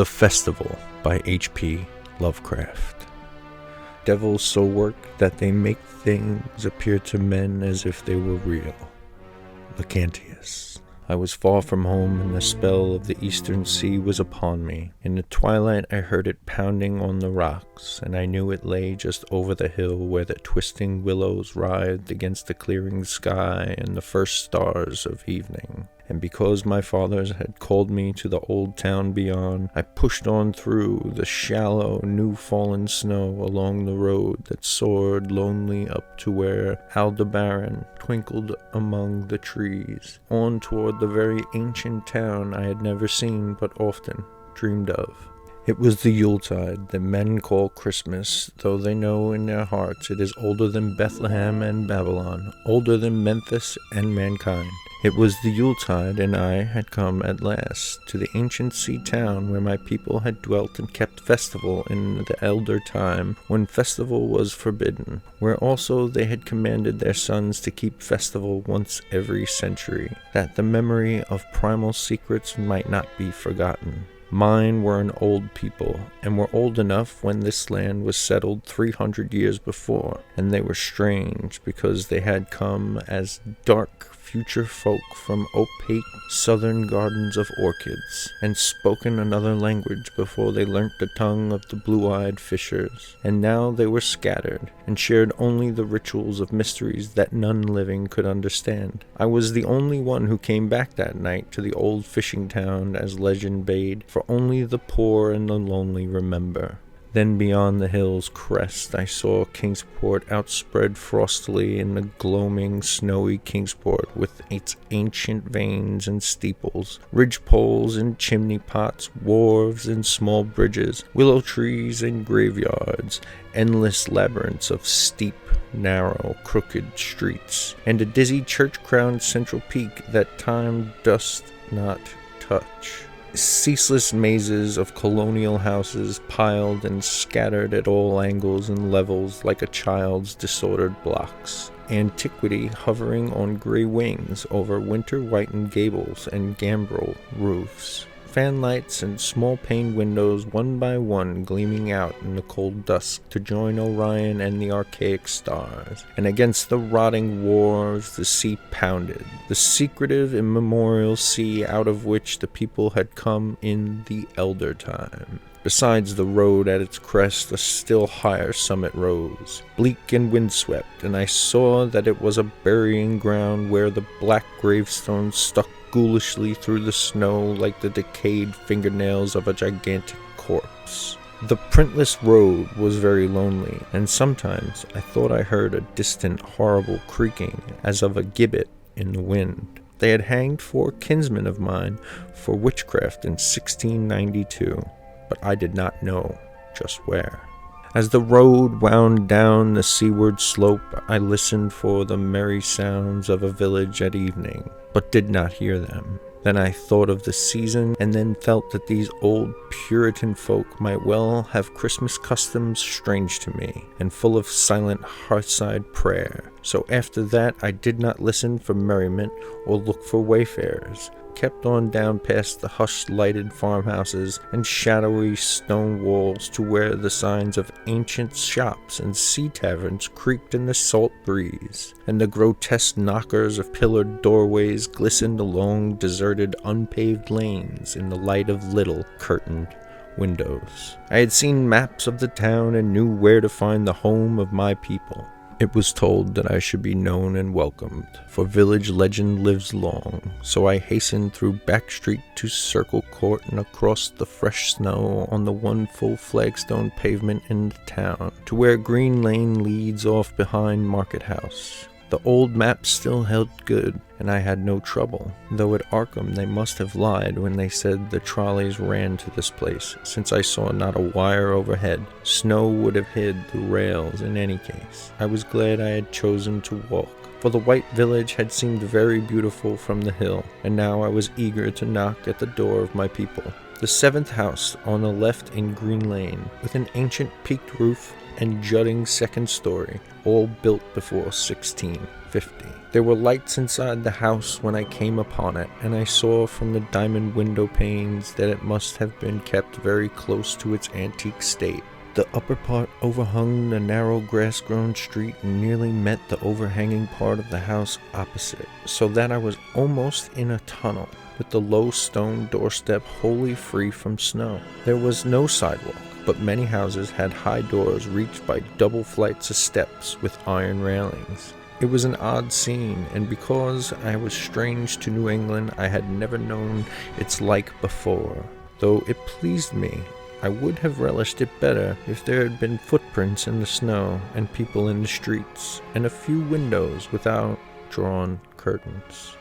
The Festival by H.P. Lovecraft. Devils so work that they make things appear to men as if they were real. Lycantius. I was far from home, and the spell of the eastern sea was upon me. In the twilight I heard it pounding on the rocks, and I knew it lay just over the hill where the twisting willows writhed against the clearing sky and the first stars of evening. And because my fathers had called me to the old town beyond, I pushed on through the shallow, new-fallen snow along the road that soared lonely up to where Aldebaran twinkled among the trees, on toward the very ancient town I had never seen but often dreamed of. It was the Yuletide that men call Christmas, though they know in their hearts it is older than Bethlehem and Babylon, older than Memphis and mankind. It was the Yuletide, and I had come at last to the ancient sea town where my people had dwelt and kept festival in the elder time, when festival was forbidden, where also they had commanded their sons to keep festival once every century, that the memory of primal secrets might not be forgotten. Mine were an old people, and were old enough when this land was settled 300 years before, and they were strange because they had come as dark future folk from opaque southern gardens of orchids, and spoken another language before they learnt the tongue of the blue-eyed fishers. And now they were scattered, and shared only the rituals of mysteries that none living could understand. I was the only one who came back that night to the old fishing town as legend bade, for only the poor and the lonely remember. Then beyond the hill's crest I saw Kingsport outspread frostily in the gloaming, snowy Kingsport, with its ancient vanes and steeples, ridge-poles and chimney-pots, wharves and small bridges, willow trees and graveyards, endless labyrinths of steep, narrow, crooked streets, and a dizzy church-crowned central peak that time dost not touch. Ceaseless mazes of colonial houses piled and scattered at all angles and levels like a child's disordered blocks. Antiquity hovering on gray wings over winter-whitened gables and gambrel roofs. Fanlights and small-pane windows one by one gleaming out in the cold dusk to join Orion and the archaic stars. And against the rotting wharves the sea pounded, the secretive immemorial sea out of which the people had come in the elder time. Besides the road at its crest, a still higher summit rose, bleak and windswept, and I saw that it was a burying ground where the black gravestones stuck ghoulishly through the snow like the decayed fingernails of a gigantic corpse. The printless road was very lonely, and sometimes I thought I heard a distant horrible creaking as of a gibbet in the wind. They had hanged 4 kinsmen of mine for witchcraft in 1692, but I did not know just where. As the road wound down the seaward slope, I listened for the merry sounds of a village at evening, but did not hear them. Then I thought of the season, and then felt that these old Puritan folk might well have Christmas customs strange to me, and full of silent hearthside prayer. So after that I did not listen for merriment or look for wayfarers, kept on down past the hushed lighted farmhouses and shadowy stone walls to where the signs of ancient shops and sea taverns creaked in the salt breeze, and the grotesque knockers of pillared doorways glistened along deserted unpaved lanes in the light of little curtained windows. I had seen maps of the town and knew where to find the home of my people. It was told that I should be known and welcomed, for village legend lives long, so I hastened through back street to Circle Court and across the fresh snow on the one full flagstone pavement in the town, to where Green Lane leads off behind Market House. The old map still held good, and I had no trouble, though at Arkham they must have lied when they said the trolleys ran to this place, since I saw not a wire overhead. Snow would have hid the rails in any case. I was glad I had chosen to walk, for the white village had seemed very beautiful from the hill, and now I was eager to knock at the door of my people. The 7th house on the left in Green Lane, with an ancient peaked roof and jutting second story, all built before 1950. There were lights inside the house when I came upon it, and I saw from the diamond window panes that it must have been kept very close to its antique state. The upper part overhung the narrow grass-grown street and nearly met the overhanging part of the house opposite, so that I was almost in a tunnel, with the low stone doorstep wholly free from snow. There was no sidewalk, but many houses had high doors reached by double flights of steps with iron railings. It was an odd scene, and because I was strange to New England, I had never known its like before. Though it pleased me, I would have relished it better if there had been footprints in the snow and people in the streets, and a few windows without drawn curtains.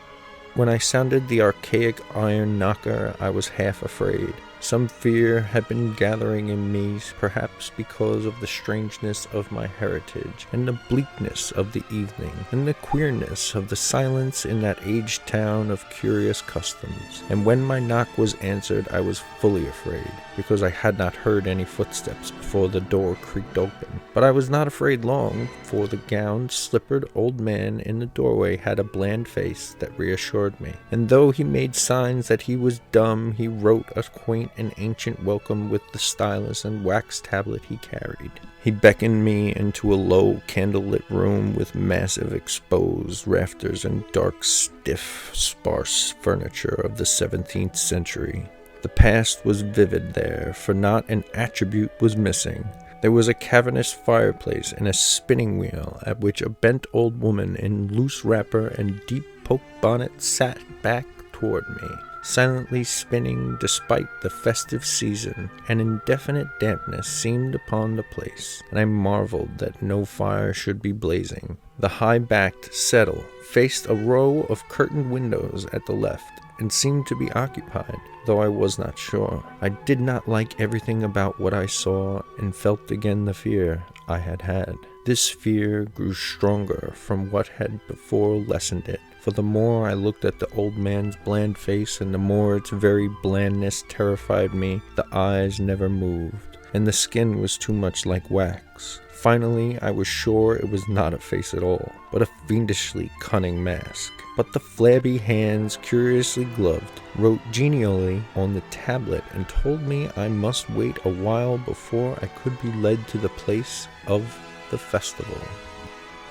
When I sounded the archaic iron knocker, I was half afraid. Some fear had been gathering in me, perhaps because of the strangeness of my heritage, and the bleakness of the evening, and the queerness of the silence in that aged town of curious customs. And when my knock was answered, I was fully afraid, because I had not heard any footsteps before the door creaked open. But I was not afraid long, for the gowned, slippered old man in the doorway had a bland face that reassured me. And though he made signs that he was dumb, he wrote a quaint and ancient welcome with the stylus and wax tablet he carried. He beckoned me into a low, candlelit room with massive exposed rafters and dark, stiff, sparse furniture of the 17th century. The past was vivid there, for not an attribute was missing. There was a cavernous fireplace and a spinning wheel at which a bent old woman in loose wrapper and deep poke bonnet sat back toward me, silently spinning despite the festive season. An indefinite dampness seemed upon the place, and I marveled that no fire should be blazing. The high-backed settle faced a row of curtained windows at the left, and seemed to be occupied, though I was not sure. I did not like everything about what I saw, and felt again the fear I had had. This fear grew stronger from what had before lessened it, for the more I looked at the old man's bland face, and the more its very blandness terrified me. The eyes never moved, and the skin was too much like wax. Finally, I was sure it was not a face at all, but a fiendishly cunning mask. But the flabby hands, curiously gloved, wrote genially on the tablet and told me I must wait a while before I could be led to the place of the festival.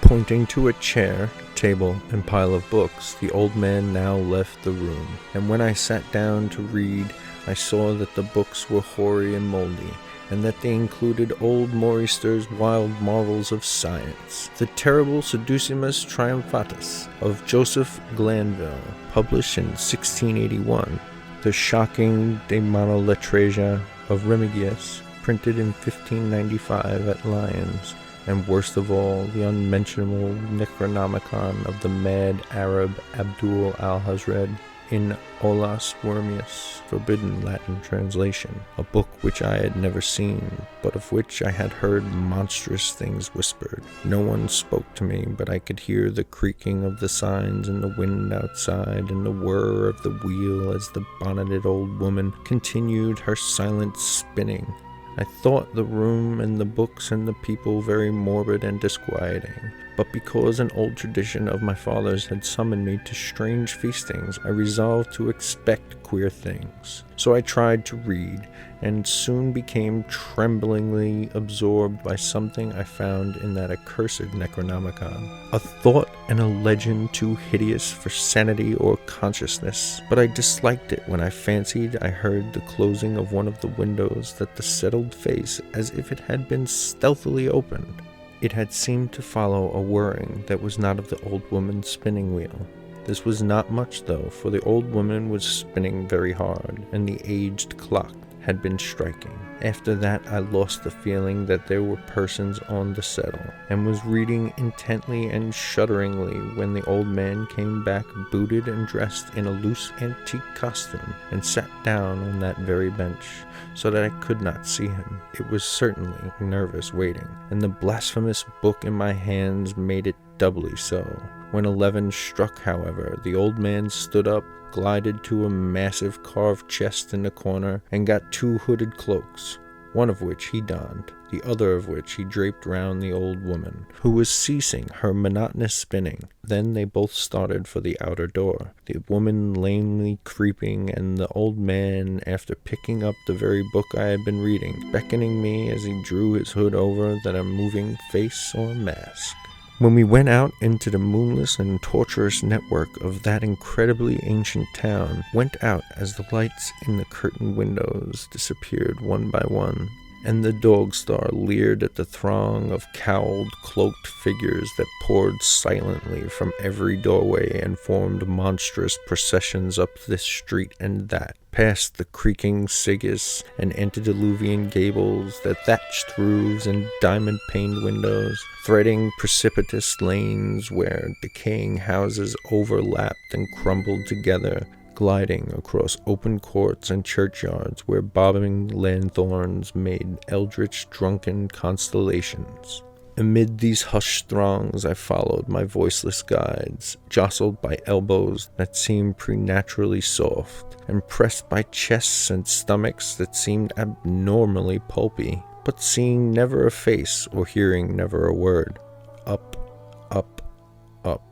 Pointing to a chair, table, and pile of books, the old man now left the room, and when I sat down to read, I saw that the books were hoary and moldy, and that they included old Morister's wild marvels of science. The terrible Seducimus Triumphatus of Joseph Glanville, published in 1681. The shocking De Monoletresia of Remigius, printed in 1595 at Lyons. And worst of all, the unmentionable Necronomicon of the mad Arab Abdul al-Hazred in Olas Wormius, forbidden Latin translation, a book which I had never seen, but of which I had heard monstrous things whispered. No one spoke to me, but I could hear the creaking of the signs in the wind outside, and the whir of the wheel as the bonneted old woman continued her silent spinning. I thought the room and the books and the people very morbid and disquieting, but because an old tradition of my father's had summoned me to strange feastings, I resolved to expect queer things. So I tried to read, and soon became tremblingly absorbed by something I found in that accursed Necronomicon. A thought and a legend too hideous for sanity or consciousness, but I disliked it when I fancied I heard the closing of one of the windows, that the settled face, as if it had been stealthily opened. It had seemed to follow a whirring that was not of the old woman's spinning wheel. This was not much, though, for the old woman was spinning very hard, and the aged clock had been striking. After that I lost the feeling that there were persons on the settle, and was reading intently and shudderingly when the old man came back booted and dressed in a loose antique costume, and sat down on that very bench, so that I could not see him. It was certainly nervous waiting, and the blasphemous book in my hands made it doubly so. When 11 struck, however, the old man stood up, glided to a massive carved chest in the corner, and got 2 hooded cloaks. one of which he donned, the other of which he draped round the old woman, who was ceasing her monotonous spinning. Then they both started for the outer door, the woman lamely creeping, and the old man, after picking up the very book I had been reading, beckoning me as he drew his hood over that a moving face or mask. When we went out into the moonless and tortuous network of that incredibly ancient town, went out as the lights in the curtained windows disappeared one by one, and the dog star leered at the throng of cowled, cloaked figures that poured silently from every doorway and formed monstrous processions up this street and that, past the creaking Sigus and antediluvian gables, the thatched roofs and diamond-paned windows, threading precipitous lanes where decaying houses overlapped and crumbled together, gliding across open courts and churchyards where bobbing lanthorns made eldritch drunken constellations. Amid these hushed throngs I followed my voiceless guides, jostled by elbows that seemed preternaturally soft, and pressed by chests and stomachs that seemed abnormally pulpy, but seeing never a face or hearing never a word. Up, up, up.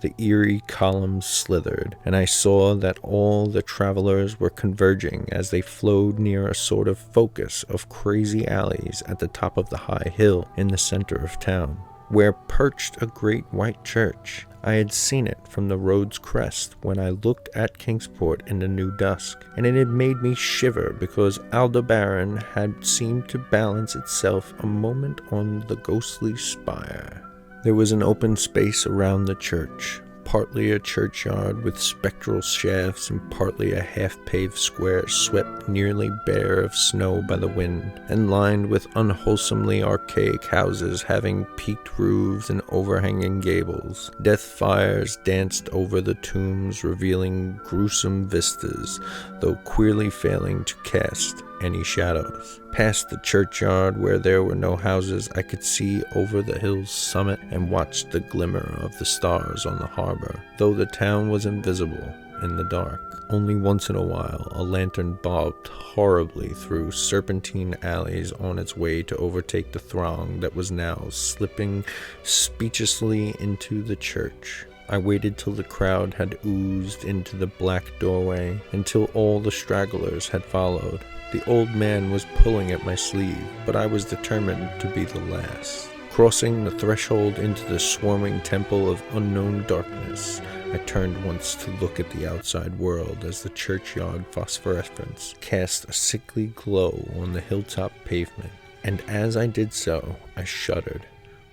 The eerie columns slithered, and I saw that all the travelers were converging as they flowed near a sort of focus of crazy alleys at the top of the high hill in the center of town, where perched a great white church. I had seen it from the road's crest when I looked at Kingsport in the new dusk, and it had made me shiver because Aldebaran had seemed to balance itself a moment on the ghostly spire. There was an open space around the church, partly a churchyard with spectral shafts and partly a half-paved square swept nearly bare of snow by the wind, and lined with unwholesomely archaic houses having peaked roofs and overhanging gables. Death fires danced over the tombs, revealing gruesome vistas, though queerly failing to cast any shadows. Past the churchyard, where there were no houses, I could see over the hill's summit and watch the glimmer of the stars on the harbor, though the town was invisible in the dark. Only once in a while a lantern bobbed horribly through serpentine alleys on its way to overtake the throng that was now slipping speechlessly into the church. I waited till the crowd had oozed into the black doorway, until all the stragglers had followed. The old man was pulling at my sleeve, but I was determined to be the last. Crossing the threshold into the swarming temple of unknown darkness, I turned once to look at the outside world as the churchyard phosphorescence cast a sickly glow on the hilltop pavement, and as I did so, I shuddered,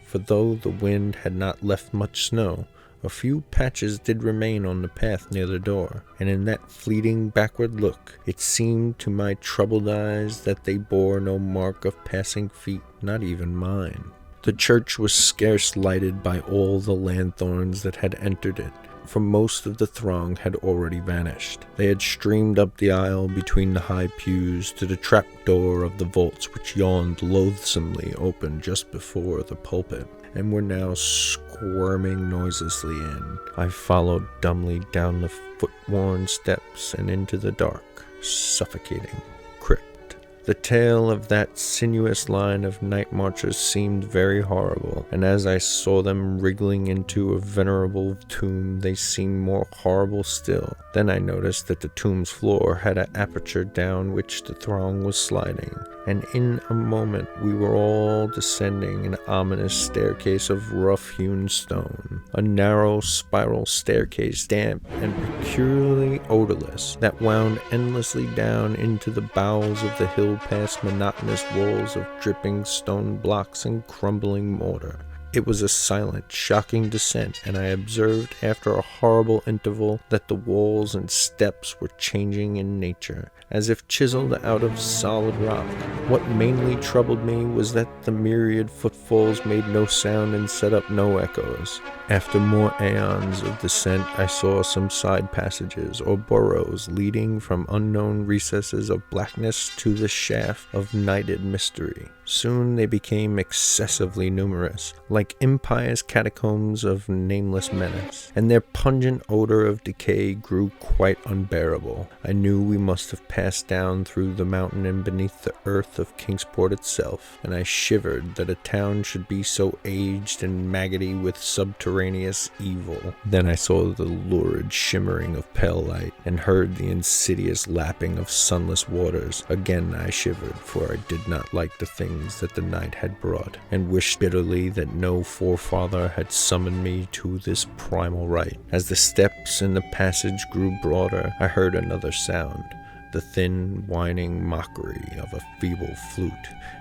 for though the wind had not left much snow, a few patches did remain on the path near the door, and in that fleeting backward look, it seemed to my troubled eyes that they bore no mark of passing feet, not even mine. The church was scarce lighted by all the lanthorns that had entered it, for most of the throng had already vanished. They had streamed up the aisle between the high pews to the trap door of the vaults which yawned loathsomely open just before the pulpit, and were now squirming noiselessly in. I followed dumbly down the foot-worn steps and into the dark, suffocating crypt. The tale of that sinuous line of night marchers seemed very horrible, and as I saw them wriggling into a venerable tomb, they seemed more horrible still. Then I noticed that the tomb's floor had an aperture down which the throng was sliding, and in a moment we were all descending an ominous staircase of rough-hewn stone, a narrow spiral staircase, damp and peculiarly odorless, that wound endlessly down into the bowels of the hill past monotonous walls of dripping stone blocks and crumbling mortar. It was a silent, shocking descent, and I observed after a horrible interval that the walls and steps were changing in nature, as if chiseled out of solid rock. What mainly troubled me was that the myriad footfalls made no sound and set up no echoes. After more aeons of descent, I saw some side passages or burrows leading from unknown recesses of blackness to the shaft of nighted mystery. Soon they became excessively numerous, like impious catacombs of nameless menace, and their pungent odor of decay grew quite unbearable. I knew we must have passed down through the mountain and beneath the earth north of Kingsport itself, and I shivered that a town should be so aged and maggoty with subterraneous evil. Then I saw the lurid shimmering of pale light, and heard the insidious lapping of sunless waters. Again I shivered, for I did not like the things that the night had brought, and wished bitterly that no forefather had summoned me to this primal rite. As the steps in the passage grew broader, I heard another sound, the thin, whining mockery of a feeble flute,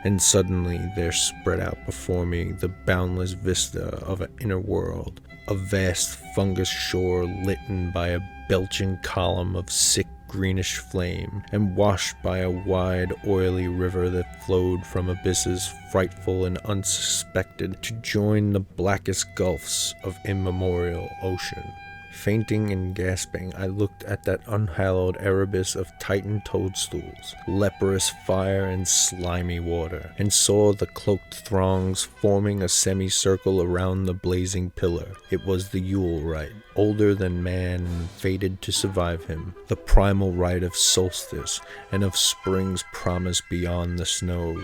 and suddenly there spread out before me the boundless vista of an inner world, a vast fungus shore litten by a belching column of sick greenish flame, and washed by a wide, oily river that flowed from abysses frightful and unsuspected to join the blackest gulfs of immemorial ocean. Fainting and gasping, I looked at that unhallowed Erebus of Titan toadstools, leprous fire and slimy water, and saw the cloaked throngs forming a semicircle around the blazing pillar. It was the Yule rite, older than man and fated to survive him, the primal rite of solstice and of spring's promise beyond the snows,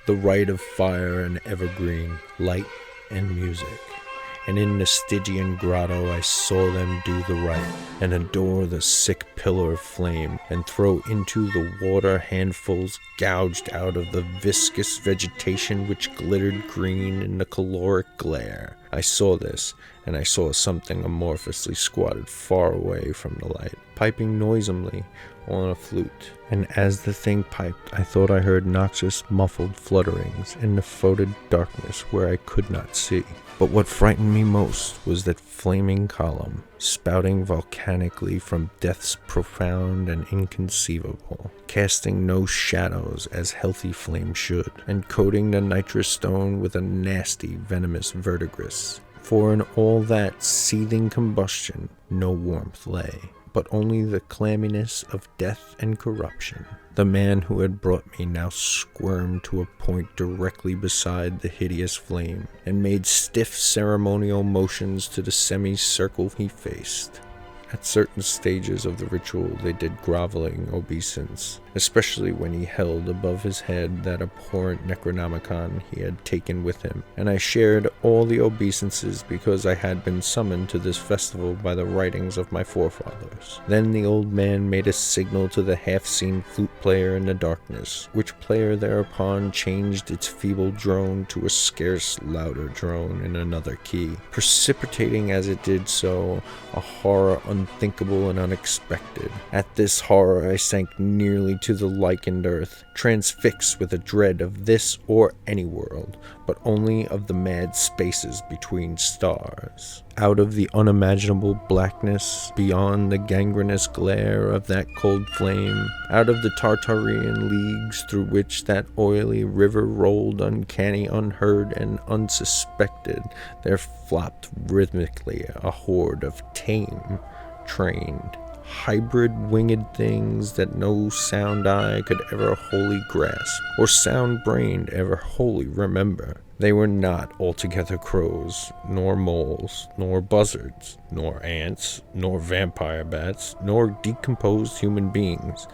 the rite of fire and evergreen, light and music. And in the Stygian grotto I saw them do the rite, and adore the sick pillar of flame, and throw into the water handfuls gouged out of the viscous vegetation which glittered green in the caloric glare. I saw this, and I saw something amorphously squatted far away from the light, piping noisomely on a flute. And as the thing piped, I thought I heard noxious, muffled flutterings in the foetid darkness where I could not see. But what frightened me most was that flaming column, spouting volcanically from depths profound and inconceivable, casting no shadows as healthy flame should, and coating the nitrous stone with a nasty, venomous verdigris. For in all that seething combustion no warmth lay, but only the clamminess of death and corruption. The man who had brought me now squirmed to a point directly beside the hideous flame, and made stiff ceremonial motions to the semicircle he faced. At certain stages of the ritual they did groveling obeisance, especially when he held above his head that abhorrent Necronomicon he had taken with him, and I shared all the obeisances because I had been summoned to this festival by the writings of my forefathers. Then the old man made a signal to the half-seen flute player in the darkness, which player thereupon changed its feeble drone to a scarce louder drone in another key, precipitating as it did so a horror unthinkable and unexpected. At this horror I sank nearly to the lichened earth, transfixed with a dread of this or any world, but only of the mad spaces between stars. Out of the unimaginable blackness, beyond the gangrenous glare of that cold flame, out of the Tartarian leagues through which that oily river rolled uncanny, unheard, and unsuspected, there flopped rhythmically a horde of tame, trained, hybrid winged things that no sound eye could ever wholly grasp, or sound brain ever wholly remember. They were not altogether crows, nor moles, nor buzzards, nor ants, nor vampire bats, nor decomposed human beings,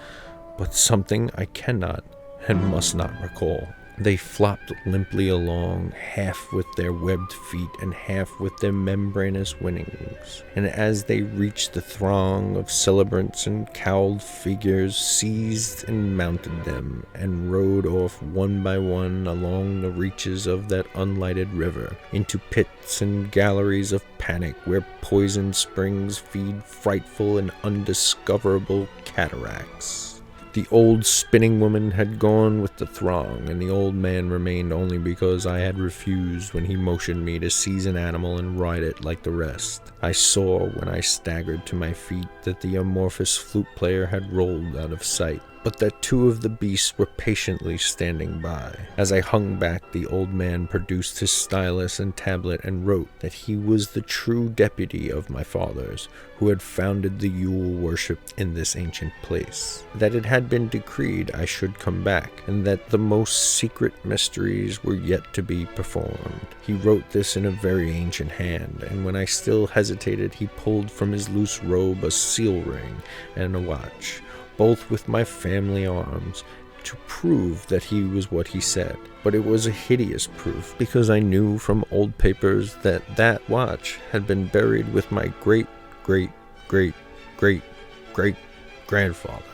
but something I cannot and must not recall. They flopped limply along, half with their webbed feet and half with their membranous wings, and as they reached the throng of celebrants and cowled figures, seized and mounted them, and rode off one by one along the reaches of that unlighted river, into pits and galleries of panic where poisoned springs feed frightful and undiscoverable cataracts. The old spinning woman had gone with the throng, and the old man remained only because I had refused when he motioned me to seize an animal and ride it like the rest. I saw, when I staggered to my feet, that the amorphous flute player had rolled out of sight, but that two of the beasts were patiently standing by. As I hung back, the old man produced his stylus and tablet and wrote that he was the true deputy of my fathers, who had founded the Yule worship in this ancient place, that it had been decreed I should come back, and that the most secret mysteries were yet to be performed. He wrote this in a very ancient hand, and when I still hesitated, he pulled from his loose robe a seal ring and a watch, both with my family arms, to prove that he was what he said. But it was a hideous proof, because I knew from old papers that that watch had been buried with my great-great-great-great-grandfather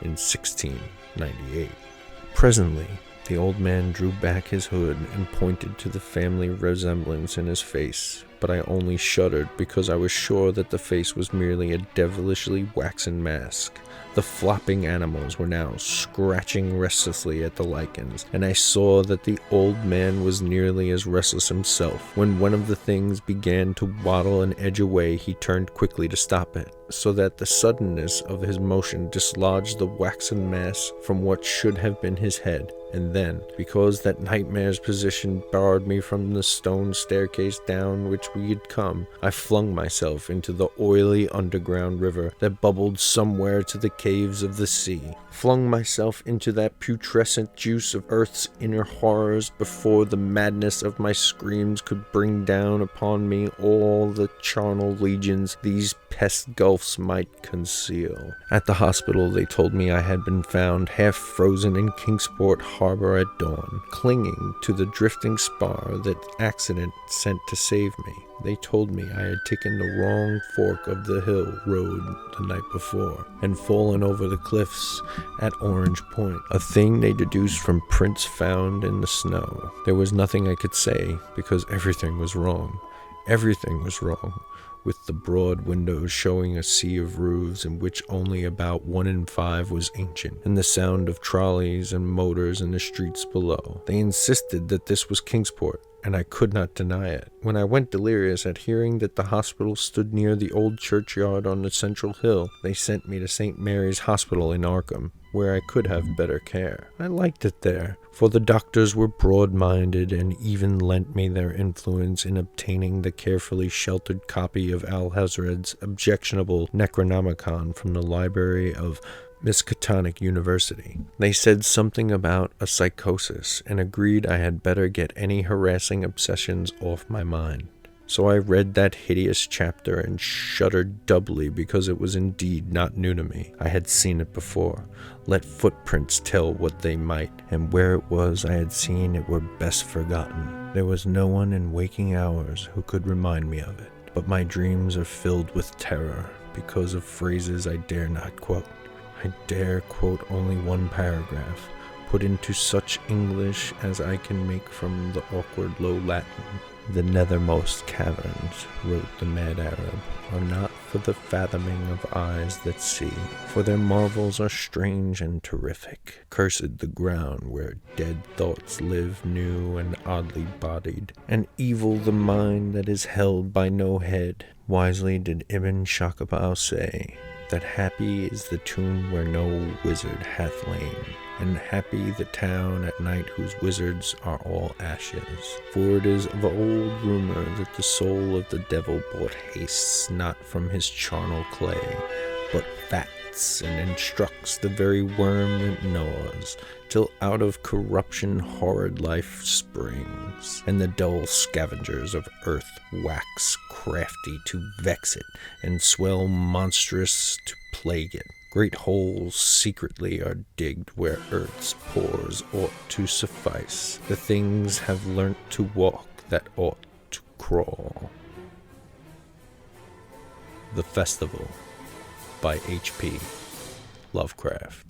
in 1698. Presently, the old man drew back his hood and pointed to the family resemblance in his face, but I only shuddered because I was sure that the face was merely a devilishly waxen mask. The flopping animals were now scratching restlessly at the lichens, and I saw that the old man was nearly as restless himself. When one of the things began to waddle and edge away, he turned quickly to stop it, so that the suddenness of his motion dislodged the waxen mass from what should have been his head. And then, because that nightmare's position barred me from the stone staircase down which we had come, I flung myself into the oily underground river that bubbled somewhere to the caves of the sea. Flung myself into that putrescent juice of earth's inner horrors before the madness of my screams could bring down upon me all the charnel legions these pest gulfs might conceal. At the hospital, they told me I had been found half frozen in Kingsport harbor at dawn, clinging to the drifting spar that accident sent to save me. They told me I had taken the wrong fork of the hill road the night before and fallen over the cliffs at Orange Point, a thing they deduced from prints found in the snow. There was nothing I could say because everything was wrong. Everything was wrong, with the broad windows showing a sea of roofs in which only about 1 in 5 was ancient, and the sound of trolleys and motors in the streets below. They insisted that this was Kingsport, and I could not deny it. When I went delirious at hearing that the hospital stood near the old churchyard on the central hill, they sent me to St. Mary's Hospital in Arkham, where I could have better care. I liked it there, for the doctors were broad-minded and even lent me their influence in obtaining the carefully sheltered copy of Alhazred's objectionable Necronomicon from the library of Miskatonic University. They said something about a psychosis and agreed I had better get any harassing obsessions off my mind. So I read that hideous chapter and shuddered doubly because it was indeed not new to me. I had seen it before. Let footprints tell what they might, and where it was I had seen it were best forgotten. There was no one in waking hours who could remind me of it, but my dreams are filled with terror because of phrases I dare not quote. I dare quote only one paragraph, put into such English as I can make from the awkward low Latin. The nethermost caverns, wrote the mad Arab, are not for the fathoming of eyes that see, for their marvels are strange and terrific. Cursed the ground where dead thoughts live new and oddly bodied, and evil the mind that is held by no head. Wisely did Ibn Shakabau say, that happy is the tomb where no wizard hath lain, and happy the town at night whose wizards are all ashes. For it is of old rumor that the soul of the devil brought hastes not from his charnel clay, but fats, and instructs the very worm that gnaws, till out of corruption horrid life springs, and the dull scavengers of earth wax crafty to vex it, and swell monstrous to plague it. Great holes secretly are digged where earth's pores ought to suffice. The things have learnt to walk that ought to crawl. The Festival by H.P. Lovecraft.